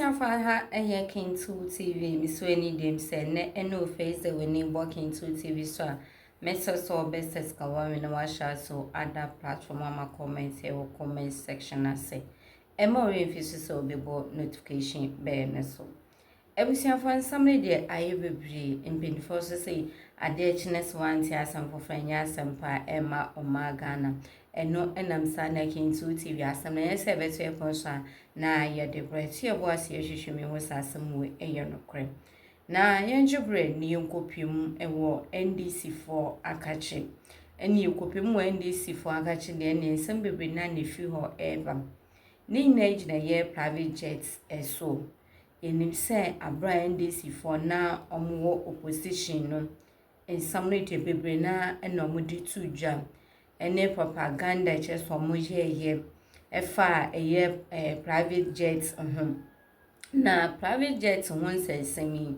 Abusianfa ha eye King2 TV miso eni dem se ne eno face the winning book King2 TV so so best ka wa me na wa share so other platform ama comment e wo comment section ase e mo re mfisu so obebo notification be ne so Abusianfa nsamle de aye bebre mpinfo so say ade chines wanti asam for franya asampa ema omagana eno enam sana King2 TV asam na yese beto e konso na ye de breath ye boas ye hwehwemi ho sasam we eye nokre na yenjubre ni yenkopim ewo NDC4 akache eni yekopim wo NDC4 akache de ne nsem bebre na ne fi ho eba ni na ejina ye private jets eso enim se abra NDC4 na omwo opposition no ensam no te bebre na ena omudi tudwa ene propaganda cheso mo ye efa eye private jets na private jets won sensemi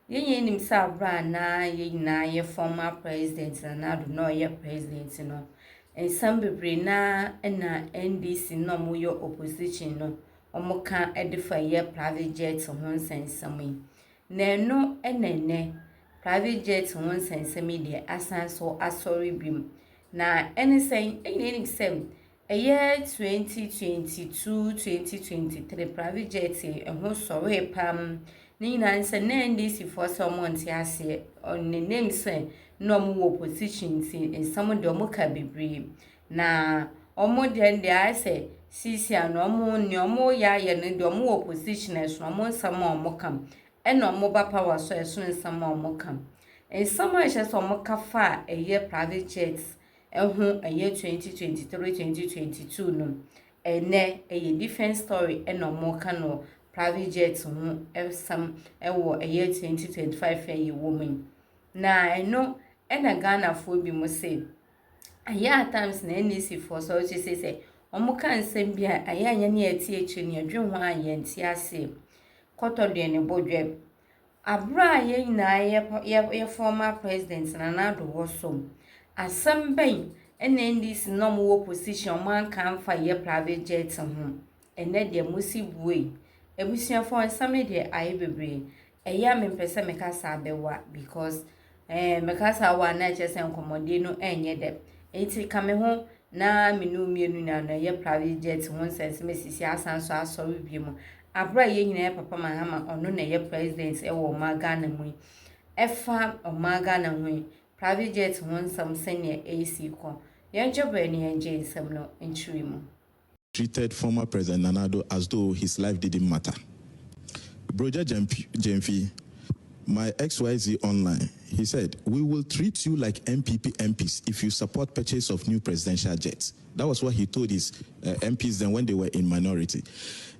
ye nim sa bra na ye na ye former president na do no ye president no ensam bebre na NDC no mo yo opposition no omoka edifa ye private jets won sensemi na no enene private jets won sensemi de asan so asori bim na anything nim sem eye 2022-2023 private jet ho sorry pam ni na nse na NDC4 so monti ase on the name say no mo opposition in some de mo ka bebre na omo de ase sisi ano omo ni omo ya ye no de omo opposition eso omo nsam omo kam e no omo ba power so eso nsam omo kam en some a so omo ka fa eye private jets ehun eye 2023-2022 no ene eye different story eno mo kano private jet hu some ewo eye 2025 eye woman na eno ena Ghana fo bi mo say aya at times na NDC4 so che say omo kan sem bia aya anya ne ati echi ne adwen ho anya nti ase koto de ne bodwe abra ye na ye former president na do wosom asam ben NDC no mo position man kan fa ye private jet ho ene de musi buwe ebusiafo asam ne de aye bebre eya me pese me kasa abewa because me kasa wa na chese nkomode no enye de enti kame ho na menu mienu na ye private jet ho sense mesisi asan so asori biemu abra ye nyina papa mahama ono na ye president e wo Ghana mu efa Ghana mu private jet won some senior AC ko yenjobe ni enje nsem no ntwi mu treated former President Nanado as though his life didn't matter. Broja Gyamfi, my XYZ online, he said, "We will treat you like MPP MPs if you support purchase of new presidential jets." That was what he told his MPs then when they were in minority.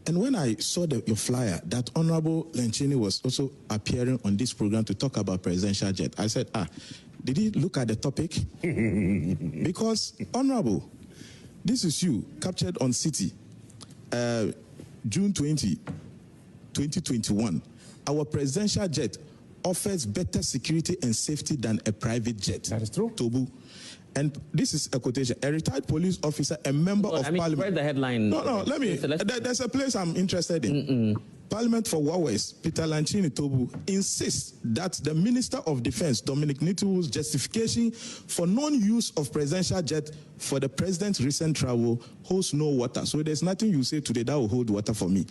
And when I saw your flyer, that Honorable Lenchini was also appearing on this program to talk about presidential jet, I said, did he look at the topic? Because, Honorable, this is you, captured on City, June 20, 2021. Our presidential jet offers better security and safety than a private jet. That is true. Tobu. And this is a quotation. A retired police officer, a member of Parliament. Read the headline. No, let me. There's a place I'm interested in. Parliament for Wawes, Peter Lanchini Tobu, insists that the Minister of Defense, Dominic Nitu's justification for non-use of presidential jet for the president's recent travel holds no water. So there's nothing you say today that will hold water for me.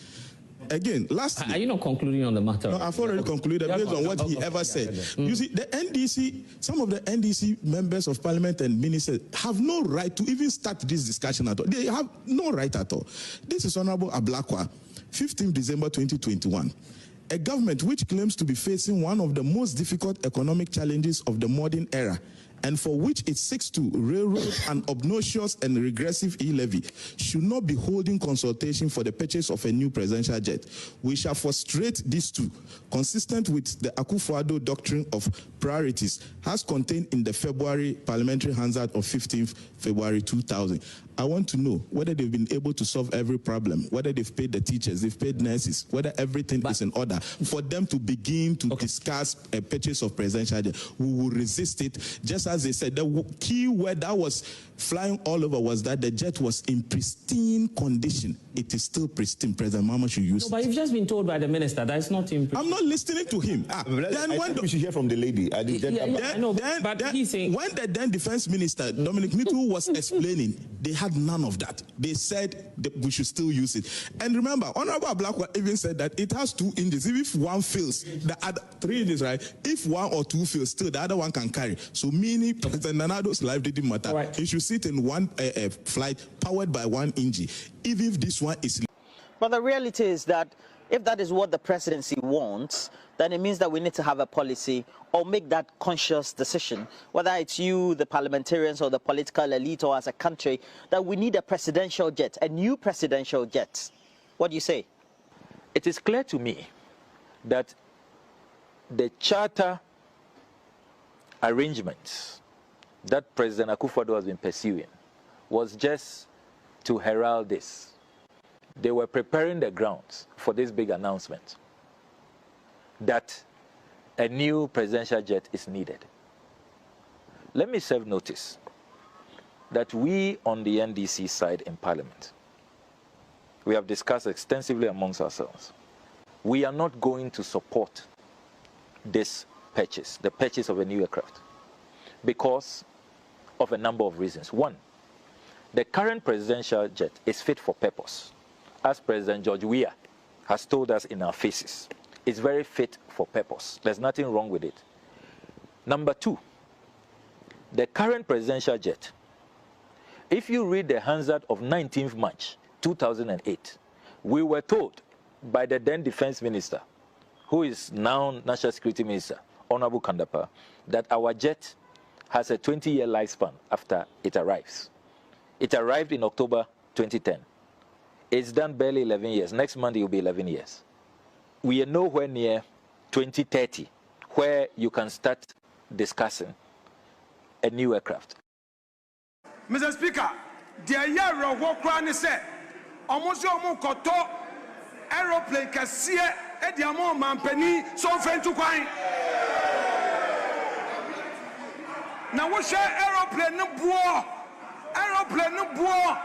Again, lastly... Are you not concluding on the matter? No, I've already concluded based on what he ever said. You see, the NDC, some of the NDC members of Parliament and ministers have no right to even start this discussion at all. They have no right at all. This is Honorable Ablakwa, 15 December 2021. A government which claims to be facing one of the most difficult economic challenges of the modern era, and for which it seeks to railroad an obnoxious and regressive e-levy, should not be holding consultation for the purchase of a new presidential jet. We shall frustrate these two, consistent with the Akufo-Addo doctrine of priorities, as contained in the February Parliamentary Hansard of 15th February 2000. I want to know whether they've been able to solve every problem, whether they've paid the teachers, they've paid nurses, whether everything is in order. For them to begin to discuss a purchase of presidential jet, we will resist it. Just as they said, the key word that was flying all over was that the jet was in pristine condition. It is still pristine. President Mahama should use it. But you've just been told by the minister that it's not in pristine. I'm not listening to him. Then when we should hear from the lady. I know, but he's saying... When the then defense minister, Dominic Mitu, was explaining, they had none of that. They said that we should still use it. And remember, Honorable Blackwell even said that it has 2 engines. If one fails, the other 3 engines, right? If 1 or 2 fails, still the other one can carry. So meaning President Nanado's life didn't matter. Right. He should sit in one flight powered by 1 engine, even if this one is... But the reality is that if that is what the presidency wants, then it means that we need to have a policy or make that conscious decision, whether it's you, the parliamentarians, or the political elite, or as a country, that we need a presidential jet, a new presidential jet. What do you say? It is clear to me that the charter arrangements that President Akufo-Addo has been pursuing was just to herald this. They were preparing the grounds for this big announcement that a new presidential jet is needed. Let me serve notice that we on the NDC side in Parliament, we have discussed extensively amongst ourselves. We are not going to support this purchase, the purchase of a new aircraft, because of a number of reasons. One, the current presidential jet is fit for purpose. As President George Weah has told us in our faces, it's very fit for purpose. There's nothing wrong with it. Number 2, the current presidential jet, if you read the Hansard of 19th March 2008, we were told by the then defense minister, who is now National Security Minister, Honorable Kandapa, that our jet has a 20-year lifespan after it arrives. It arrived in October 2010. It's done barely 11 years. Next month, it will be 11 years. We are nowhere near 2030, where you can start discussing a new aircraft. Mr. Speaker, the year of work run is almost your koto aeroplane can see at the amount mampeni so friend to quine. Now, what share aeroplane no boy? Aeroplane no boy.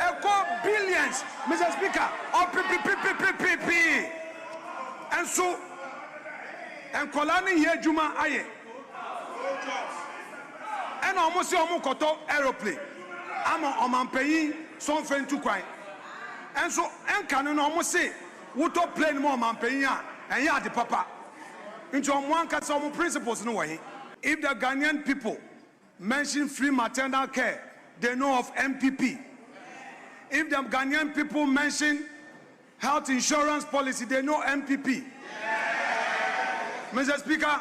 Echo billions, Mr. Speaker, of p. And so, and Kolani here Juma Aye. And almost your Mokoto aeroplane. I'm on paying some friend to cry. And so, and can almost say, what to plane more man paying and ya the papa. Into one cat some principles no way. If the Ghanaian people mention free maternal care, they know of MPP. If the Ghanaian people mention health insurance policy, they know MPP. Mr. Speaker,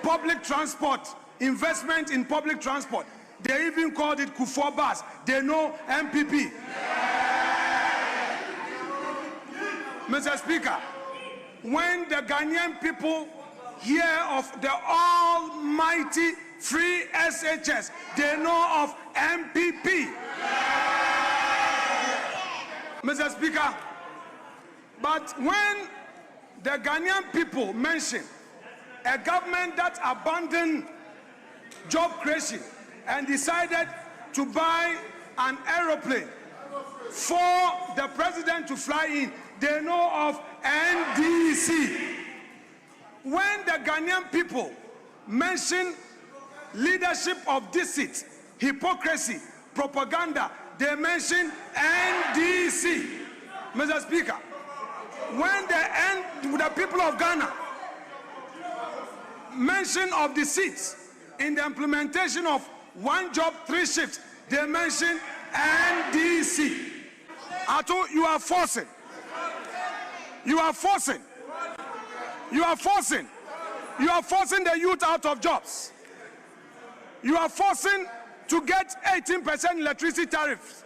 public transport, investment in public transport, they even called it Kufuor bus. They know MPP. Mr. Speaker, when the Ghanaian people hear of the almighty free SHS, they know of MPP. Mr. Speaker, but when the Ghanaian people mention a government that abandoned job creation and decided to buy an aeroplane for the president to fly in, they know of NDC. When the Ghanaian people mention leadership of deceit, hypocrisy, propaganda, they mention NDC. Mr. Speaker, when the people of Ghana mention of deceit in the implementation of 1 job, 3 shifts, they mention NDC. Ato, you are forcing the youth out of jobs. You are forcing to get 18% electricity tariffs.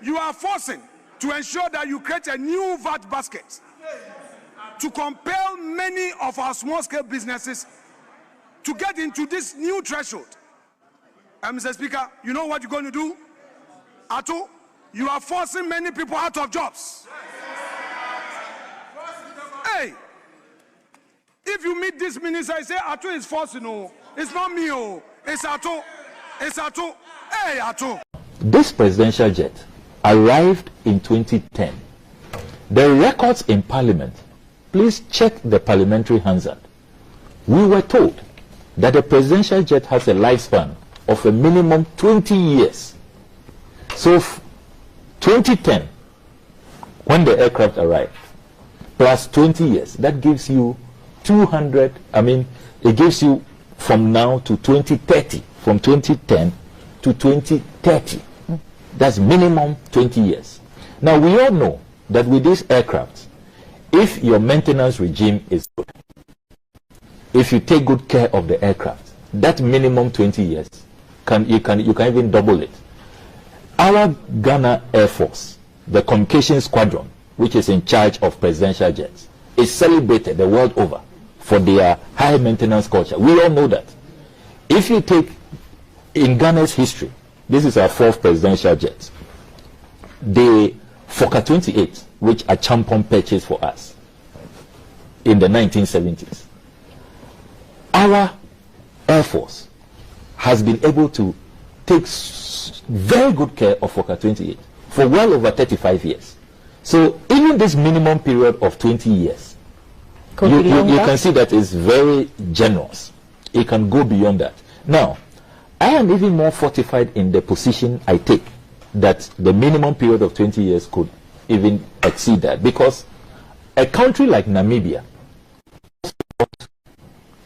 You are forcing to ensure that you create a new VAT basket to compel many of our small-scale businesses to get into this new threshold. And Mr. Speaker, you know what you're going to do? Atu, you are forcing many people out of jobs. Hey, if you meet this minister, say Atu is forcing. No, it's not me. Oh, it's Atu. It's Atu. Hey, Atu. This presidential jet arrived in 2010. The records in Parliament, please check the parliamentary Hansard. We were told that the presidential jet has a lifespan of a minimum 20 years. So 2010, when the aircraft arrived, plus 20 years, that gives you 200, it gives you from now to 2030, from 2010 to 2030. That's minimum 20 years. Now, we all know that with these aircraft, if your maintenance regime is good, if you take good care of the aircraft, that minimum 20 years, you can even double it. Our Ghana Air Force, the communication squadron, which is in charge of presidential jets, is celebrated the world over for their high maintenance culture. We all know that. If you take in Ghana's history, this is our 4th presidential jet, the Fokker 28, which Achampong purchased for us in the 1970s. Our Air Force has been able to take very good care of Fokker 28 for well over 35 years. So even this minimum period of 20 years, you can see that it's very generous. It can go beyond that. Now, I am even more fortified in the position I take that the minimum period of 20 years could even exceed that, because a country like Namibia,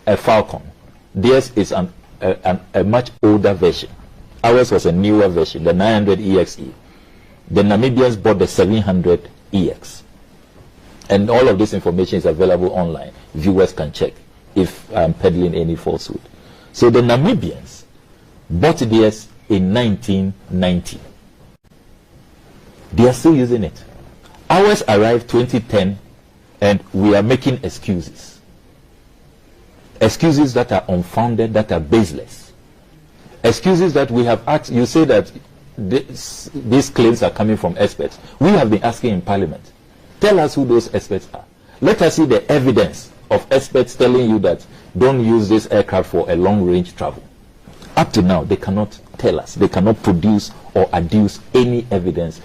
a Falcon, theirs is a much older version. Ours was a newer version, the 900 EXE. The Namibians bought the 700 EX. And all of this information is available online. Viewers can check if I'm peddling any falsehood. So the Namibians bought theirs in 1990. They are still using it. Ours arrived 2010, and we are making excuses. Excuses that are unfounded, that are baseless. Excuses that we have asked. You say that these claims are coming from experts. We have been asking in Parliament. Tell us who those experts are. Let us see the evidence of experts telling you that don't use this aircraft for a long-range travel. Up to now, they cannot tell us. They cannot produce or adduce any evidence.